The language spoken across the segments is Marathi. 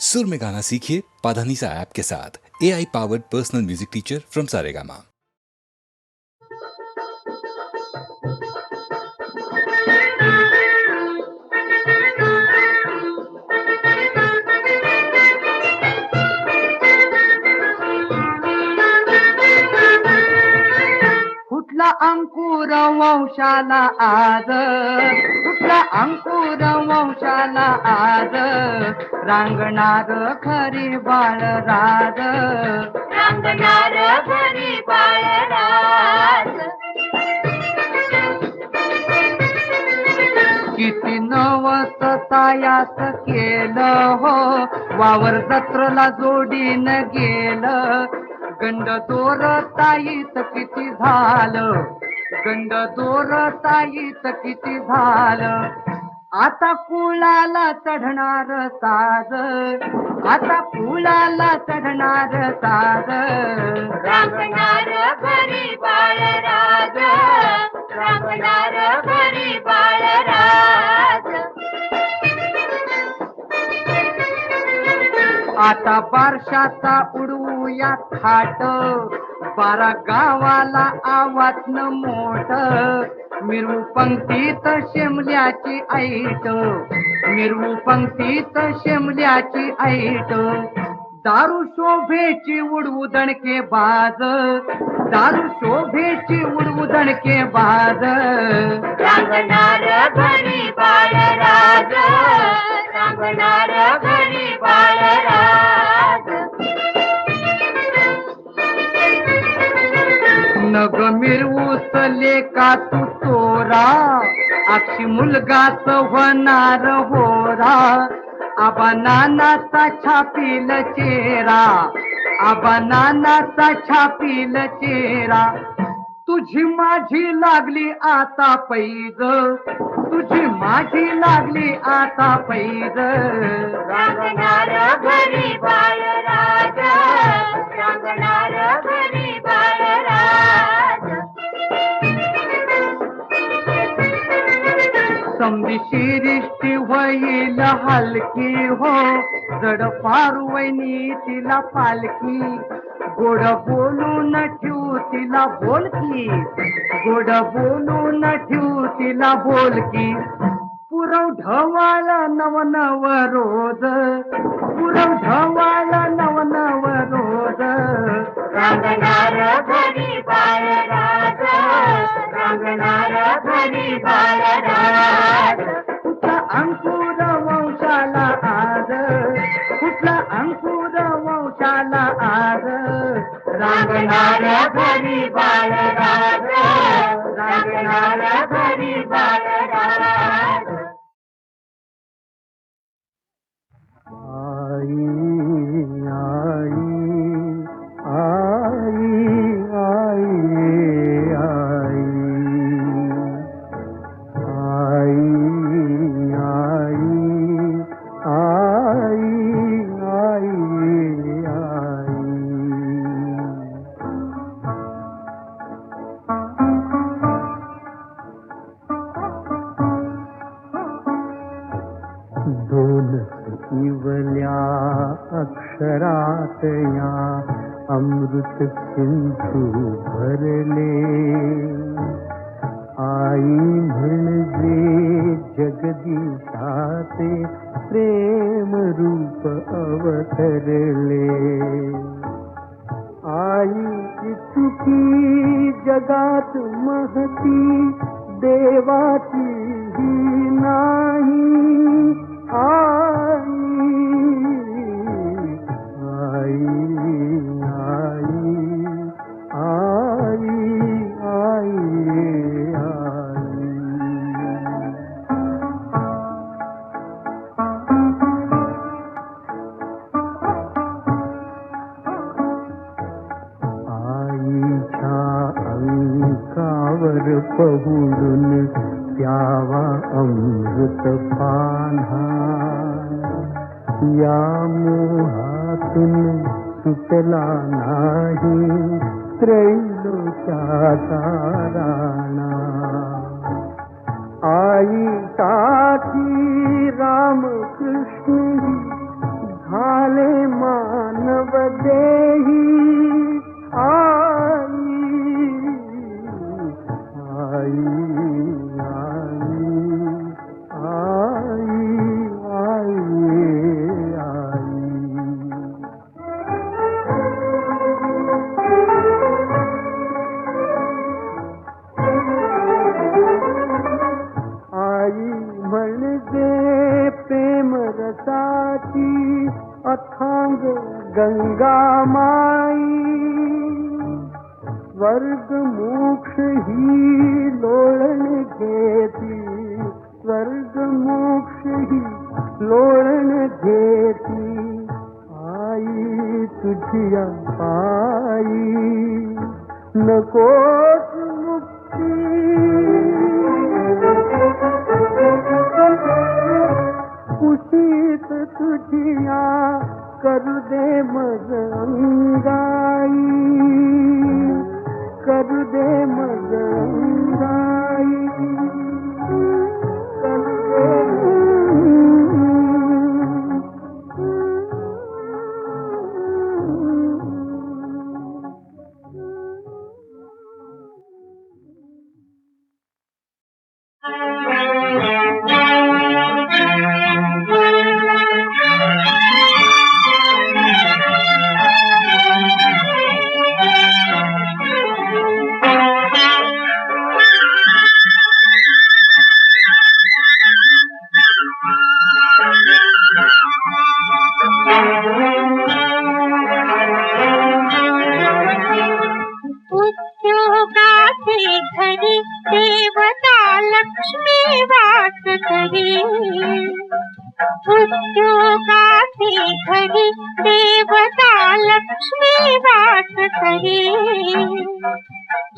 सुर में गाना सीखिए पाधानीसा ऐप के साथ। AI powered personal music teacher from Saregama. कुठला अंकुर वंशाला आज, कुठला अंकुर वंशाला आज, रांगणार खरी बाळ राज, रांगणार घरी बाळराज. किती नवस तायास केलं हो, वावर जत्रला जोडीनं गेलं. गंड दोर ताईत किती झालं, गंड दोर ताईत किती झालं. आता कुळाला चढणार साज, आता कुळाला चढणार साज, रांगणार घरी बाळराज, रांगणार घरी बाळराज. आता बारशाचा उडवूया थाट, 12 गावाला आवाजनं मोठ. मिरवू पंक्तीत शेमल्याची ऐट, मिरवू पंक्तीत शेमल्याची ऐट. दारू शोभेची उडवू दणके बाज, दारू शोभेची उडवू दणके बाज, रांगणार घरी बाळराज, रांगणार घरी बाळराज. नग मिरवूस लेका तू तोरा, अक्षी मुलगाच होणार होरा. आबा नानाचा छापील चेहरा, आबा नानाचा छापील चेहरा. तुझी माझी लागली आता पैज, तुझी माझी लागली आता पैज, रांगणार घरी बाळराज, रांगणार घरी बाळराज. समधी शिरिष्टी होईल हलकी हो, जड फारू वैनी तिला पालखी. गोड बोलून ठेवू तिला बोलकी, गोड बोलून ठेवू तिला बोलकी. पुरव ढवाला नवनव रोज, पुरव ढवाला नवनव रोज, रांगणार घरी बाळराज, रांगणार घरी बाळराज. कुठला अंकुर वंशाला आज, कुठला अंकुर वंशाला आज, रांगणार घरी बाळराज, रांगणार घरी बाळराज. आई आई आई आई आई दोन इवल्या अक्षरात या अमृत सिंधू भरले. आई म्हणजे जगदीशाचे प्रेम रूप अवतरले. आई इतकी जगात महती देवाची ही नाही. आई आई आई आई आई आईच्या अंकावर पहुडून प्यावा अमृत पान्हा. या मोहातून सुटला नाही त्रैलोक्याचा राणा. आई साठी राम कृष्ण अथांग गंगा माई स्वर्ग मोक्ष ही लोळण घेती स्वर्ग मोक्ष ही लोळण घेती आई तुझिया पायी नकोस मुक्ती कुशीत तुझिया करू दे मग अंगाई करू दे मग अंगाई करू दे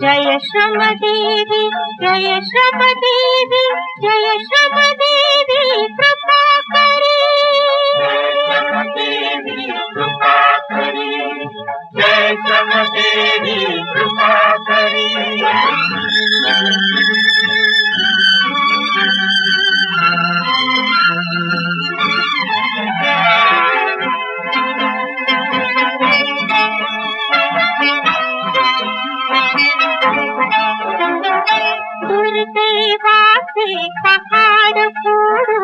जय श्रम देवी जय श्रम देवी जय श्रम देवी कृपा करी कृपा करी जय श्रम देवी कृपा करी दुर्दैवाचे पहाड़ फोडू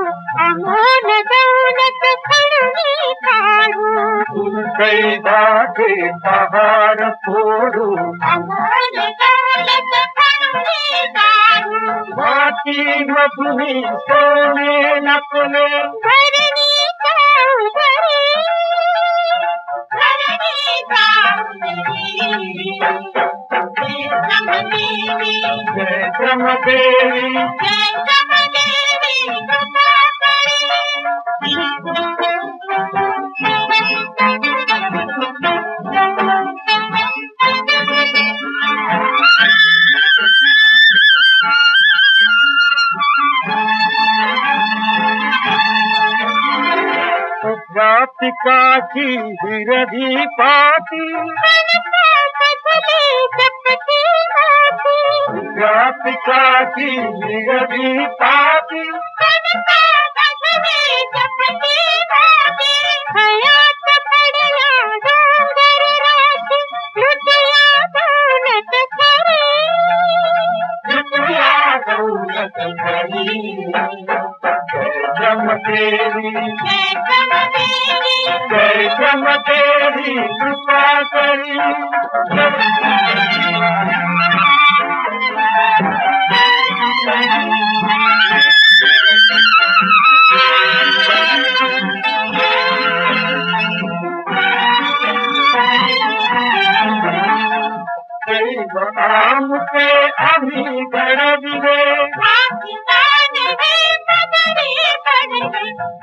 अमोल दौलत खणून काढू दुर्दैवाचे पहाड़ फोडू अमोल दौलत खणून काढू माती मधुनी सोने नपले धरणी जाऊ बरी धरणी जाऊ जय श्रम देवी जय श्रम देवी कृपा व्यापिकाची विरधी पाती व्यापिकाची विरधी पाती देवी जय श्रम देवी कृपा करी आमचे आम्ही घडविले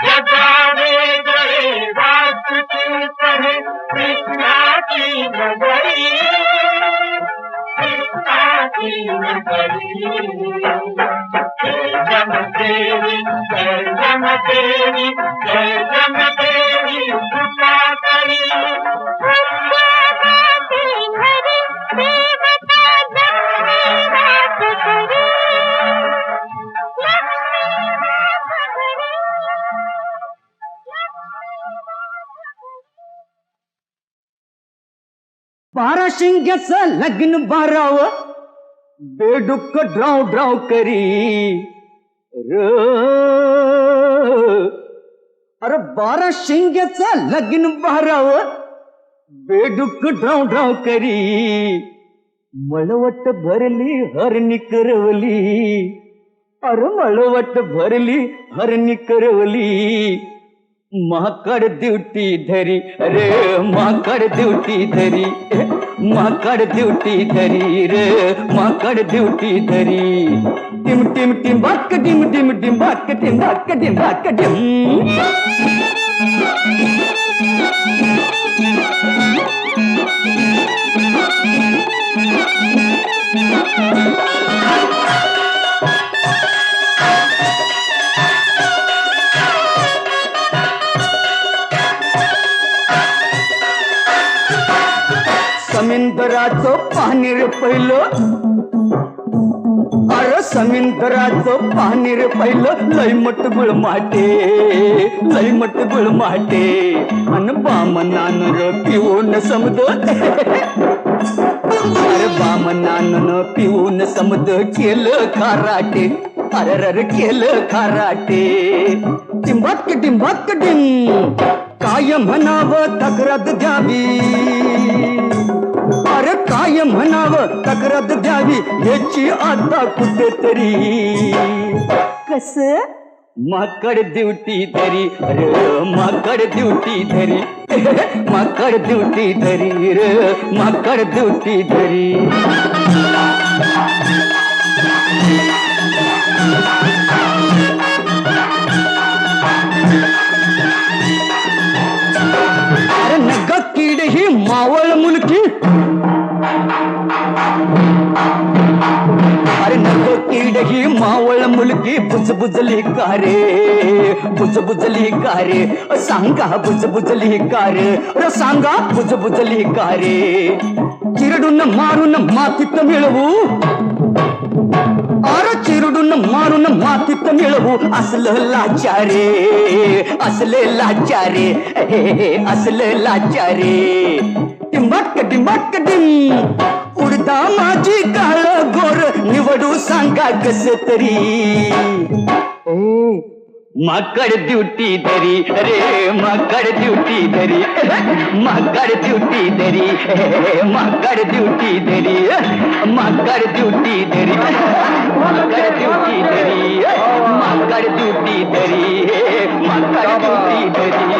जगावे गळे वाचती कहे कृष्णाची नगरी कृष्णाची नगरी जय जमदेवी जय जमदेवी जय जमदेवी कृपा करी बारा शिंग्याचं लग्न बाराव बेडुक ड्राव ड्राव करी र अरे बारा शिंग्याचं लग्न बाराव बेडुक ड्राव ड्राव करी मळवट भरली हरणी करवली अरे मळवट भरली हरणी करवली माकड ड्युटी धरी रे माकड ड्युटी धरी माकड ड्युटी धरी रे माकड ड्युटी धरी टिम टिम टिम बाक टिम टिम टिम बाक टिम बाक टिम बाक टिम समुद्राचं पाणी रे पहिलं अरे समुद्राचं पाणी रे पहिलं लयमट गुळमाटे लयमट गुळमाटे अन बामनानं र पिऊन समद अरे बामनानं पिऊन समद केलं खाराटे अरे केलं खाराटे टिंबाक टिंबाक टिंब काय म्हणावं तक्रार द्यावी अरे काय म्हणावं तक्रार द्यावी याची आता कुठेतरी कस माकड ड्युटी धरी रे माकड ड्युटी धरी माकड ड्युटी धरी रे माकड ड्युटी धरी अरे नग कीड ही मावळ मुलकी अरे नग कीड ही मावळ मुलगी बुजबुजली का रे बुजबुजली का रे सांगा बुजबुजली का रे सांगा बुजबुजली का रे चिरडून मारून मातीत मिळवू अरे चिरडून मारून मातीत मिळवू असलं लाचारे असले लाचारे असले लाचारे टिंबाक टिंबाक टिंब उडदा माझी काळ गोर निवडू सांगा कस तरी माकड ड्युटी धरी रे माकड ड्युटी धरी माकड ड्युटी धरी माकड ड्युटी धरी माकड ड्युटी धरी माकड ड्युटी धरी माकड ड्युटी धरी माकड ड्युटी धरी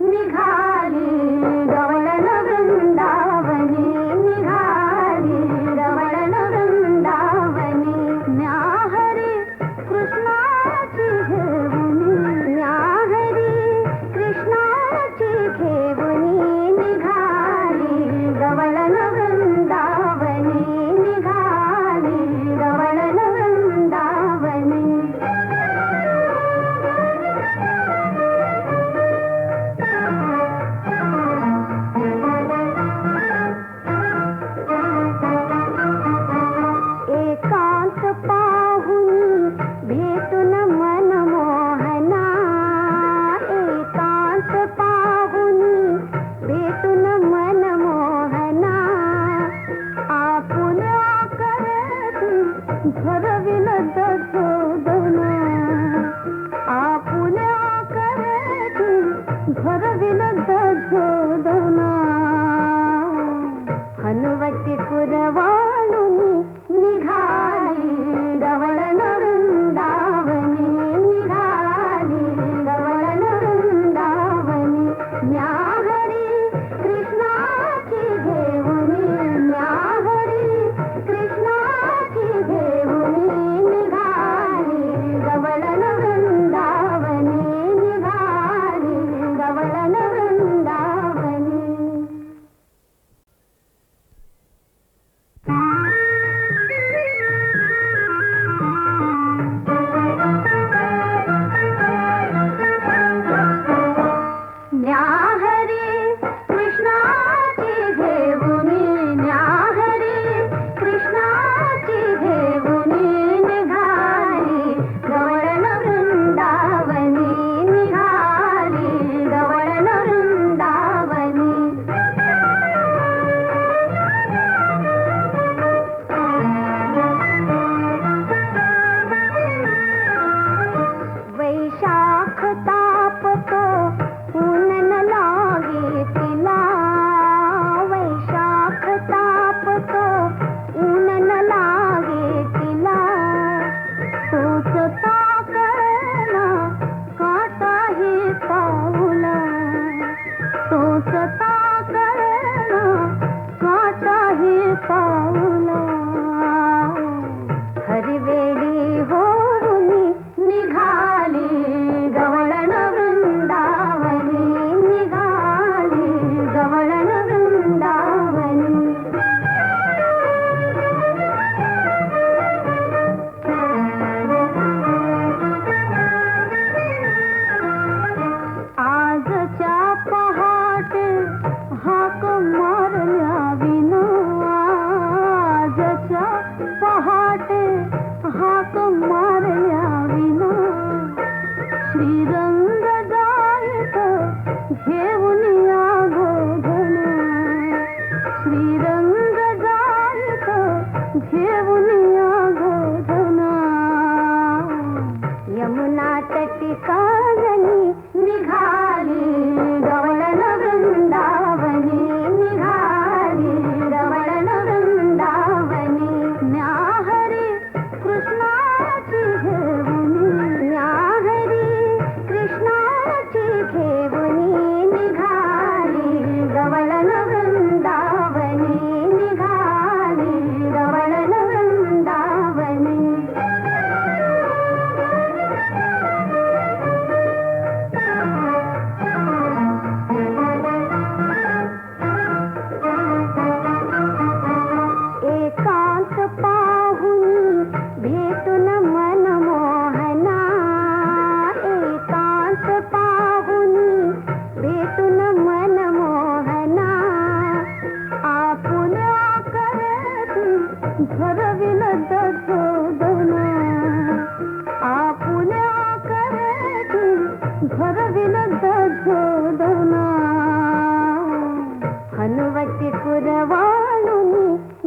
निघाली गवळण वृंदावनी निघाली घरविल दधोदना आपुल्या करेती घरविल दधोदना हनुवटी पुरवाळून निघाली गवळण वृंदावनी निघाली गवळण वृंदावनी न्याहरी कृष्णाची घेऊनी न्याहरी कृष्णाची घेऊनी निघाली गवळण वृंदावनी निघाली गवळण वृंदावनी न्याहरी कृष्णाची घेऊनी न्याहरी कृष्णाची घेऊनी निघाली गवळण वृंदावनी निघाली गवळण वृंदावनी वैशाख तापतो ऊन न लागे तिला वैशाख तापतो ऊन न लागे तिला तोच ताकना काटाही पाऊला तोच ताकना काटाही पाऊला हरिवेळी होऊनी निघाली गवळण वृंदावनी निघाली गवळण वृंदावनी आजच्या पहाटे हाक मारल्या विना आजच्या पहाटे हाक मारल्या विना श्रीरंग जायत घेऊन या गोधना श्रीरंग जायत घेऊन या गोधना यमुना तटी काजनी निघाली गवळण वृंदावनी निघाली गवळण वृंदावनी न्याहरी कृष्णाची घेऊनी न्याहरी कृष्णाची घेऊनी निघाली गवळण वृंदावनी निघाली गवळण वृंदावनी एकांत पाहुनी भेटून मन मोहना एकांत पाहुनी भेटून मन मोहना आपुल्या करती घरविल दधोदना आपुल्या करती घरविल दधोदना हनुवटी पुरवाळूनी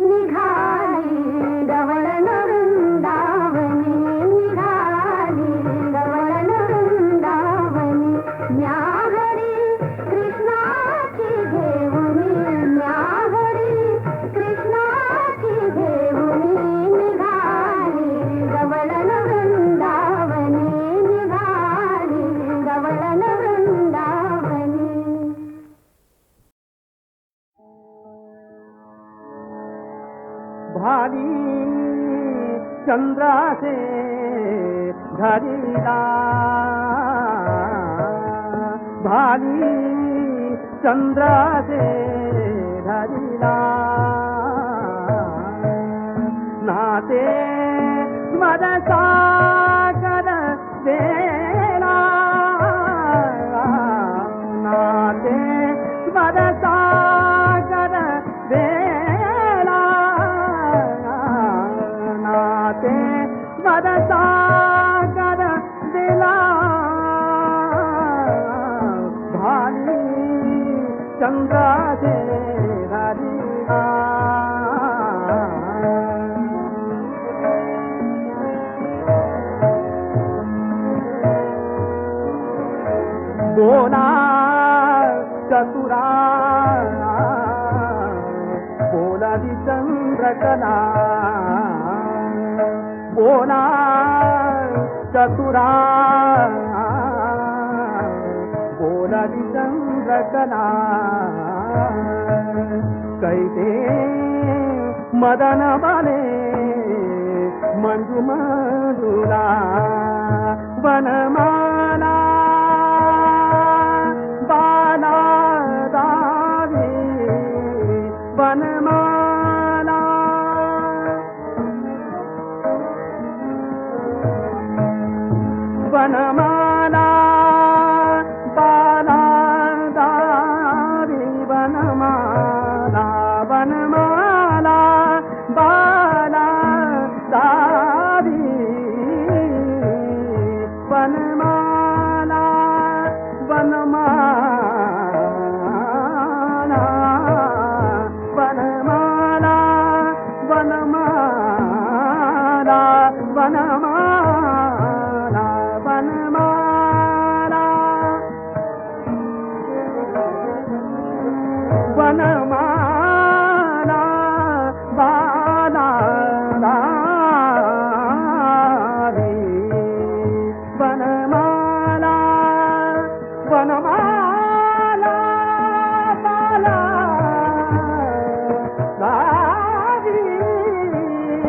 निघाली गवळण वृंदावनी निघाली गवळण वृंदावनी न्याहरी कृष्णाची घेऊनी न्याहरी कृष्णाची घेऊनी निघाली गवळण वृंदावनी निघाली गवळण वृंदावनी भारी चंद्रासे धरिला भारी चंद्रासे धरिला नाते मद सागर वेला नाते मद सागर वेला नाते मद सागर दिला भारी चंद्रासे धरिला चंद्रकला बोला चतुरा बोलली चंद्रकला कैते मदन बाले मंजू मधुरा वनमाला बाला दावी वनमाला वनमाला बाला दावी वनमाला वनमाला बाला दावी वनमाला वनमाला वनमाला वनमाला वनमाला वनमाला वनमाला बाला दावी वनमाला वनमाला बाला दावी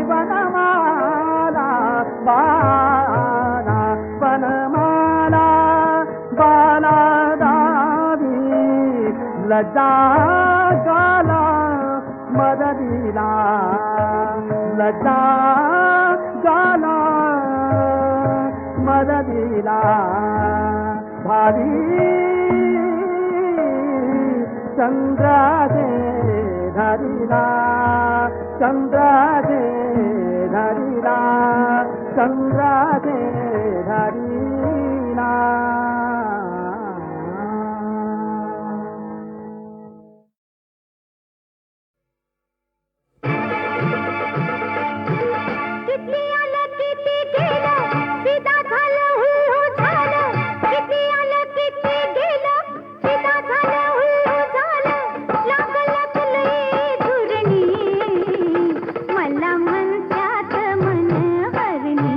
वनमाला बाला वनमाला बाला दावी लज्जा गाला मददिला लज्जा गाला मददिला भावी चंद्राचे धरिला चंद्राचे धरिला चंद्राचे धरिला किती आलं किती गेलं सीधा झालं हुल्लू झालं किती आलं किती गेलं सीधा झालं हुल्लू झालं लागलं तुला धुरणी मला म्हणत्यात मन हरणी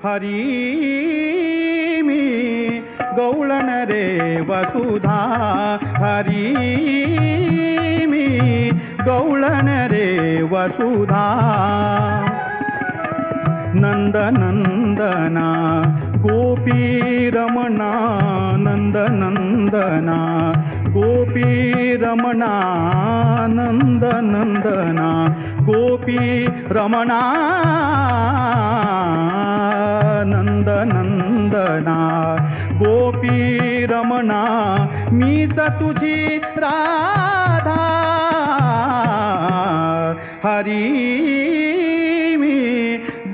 हरी मी गवळण रे वसुधा हरी मी गवळण रे वसुधा नंद नंदना गोपी रमणा नंद नंदना गोपी रमणा नंद नंदना गोपी रमणा नंद नंदना गोपी रमणा मीच तुझी राधा हरी मी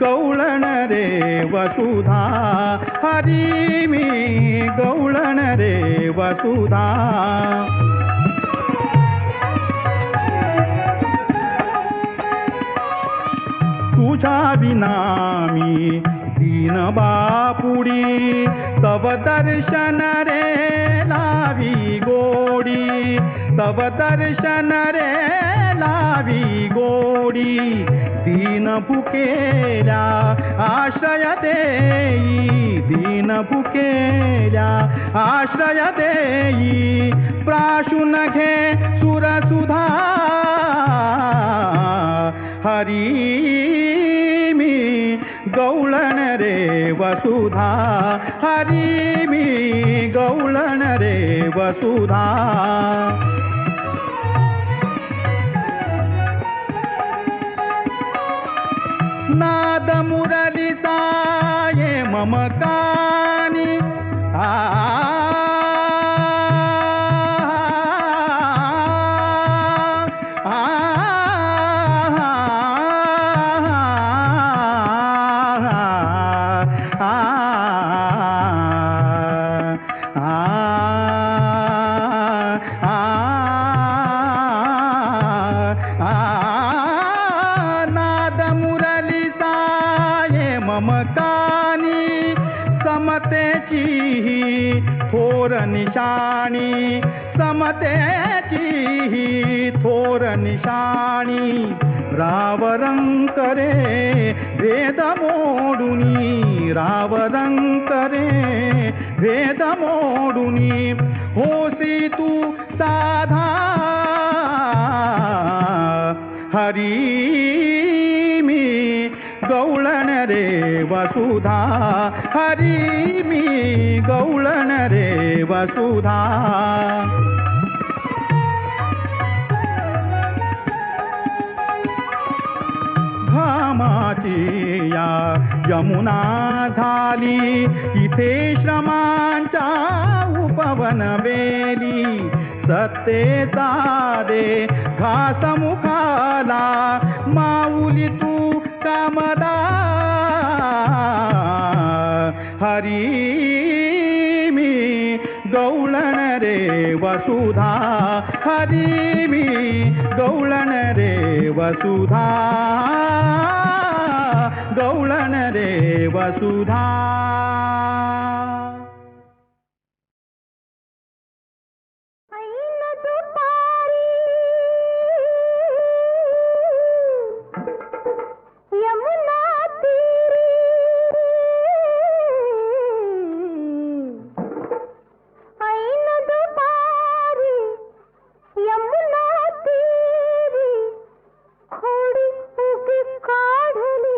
गवळण रे वसुधा हरी मी गवळण रे वसुधा तुझ्या विना मी दीन बापुडी तव दर्शन रे लावी गोडी तव दर्शन रे लावी गोडी दीन भुकेल्या आश्रय देई दीन भुकेल्या आश्रय देई प्राशुन घे सुरसुधा हरी मी गवळण रे वसुधा हरी मी गवळण रे वसुधा नाद मुरलिता ये मम कानी नाद मुरलिता ये मम कानी समतेची ही थोर निशाणी समतेची ही थोर निशाणी रावरंक रे भेद मोडुनी रावरंक रे भेद मोडुनी होसी तू साधा हरी मी गवळण रे वसुधा हरी मी गवळण रे वसुधा घामाची या यमुना झाली इथे श्रमांच्या उपवन वेली सत्ते सारे घास मुखाला माऊली तू कामदा हरी मी गवळण रे वसुधा हरी मी गवळण रे वसुधा गवळण रे वसुधा ऐन दुपारी यमुना तीरी ऐन दुपारी यमुना तीरी खोडी उगी काढली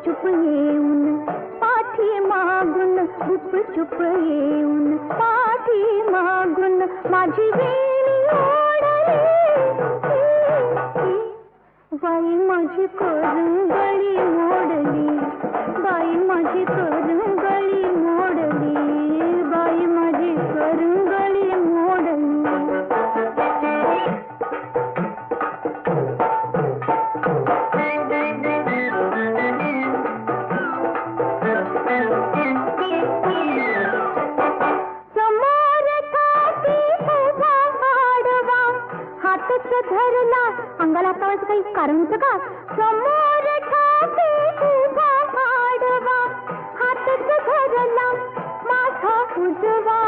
चुप येऊन पाठी मागून गुपचूप येऊन पाठी मागून माझी वेणी ओढली बाई माझी करंगळी मोडली बाई माझी करंगळी मोडली बाई माझी करंगळी मोडली धरला अंगाला तळच काही कारण होतं का समोर ठाके उभा आडवा हातच धरला माझा उजवा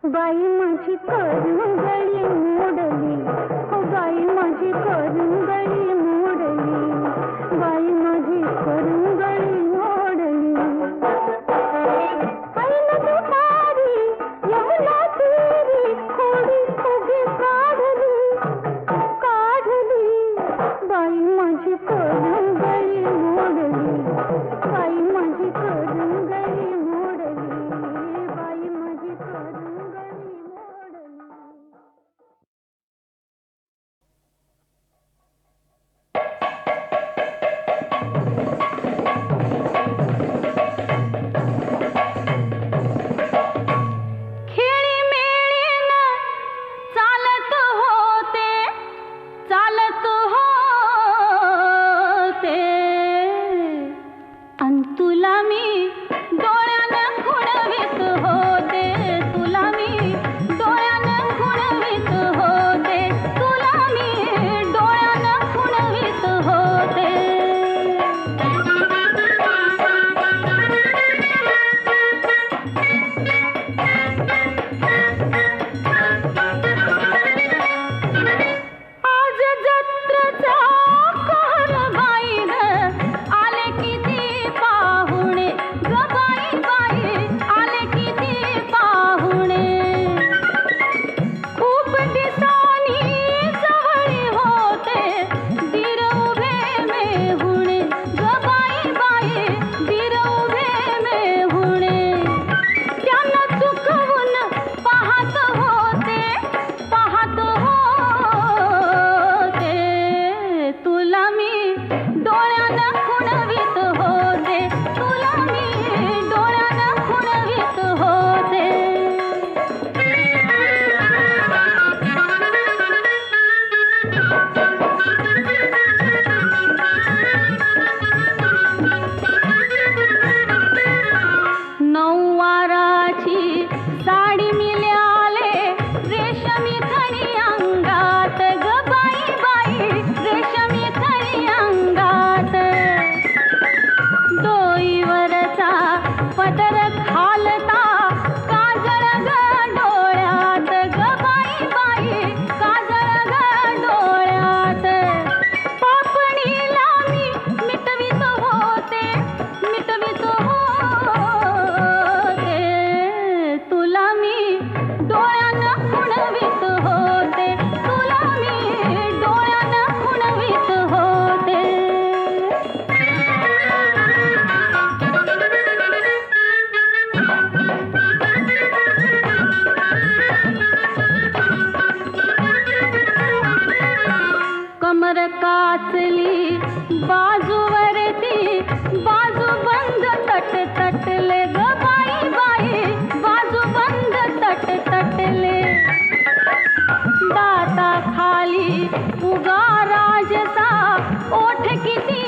बाई माझी करंगळी मोडली हो बाई माझी करंगळी मोडली बाई माझी करंगळी मोडली ऐन दुपारी यमुना तीरी खोडी उभी काढली बाई माझी करंगळी मोडली बाई माझी करंगळी मोडली बाई माझी करंगळी काचली बाजूवरती बाजू बंद तट तटले ग बाई बाई बाजू बंद तट तटले दाता खाली उगा राजसा ओठ किती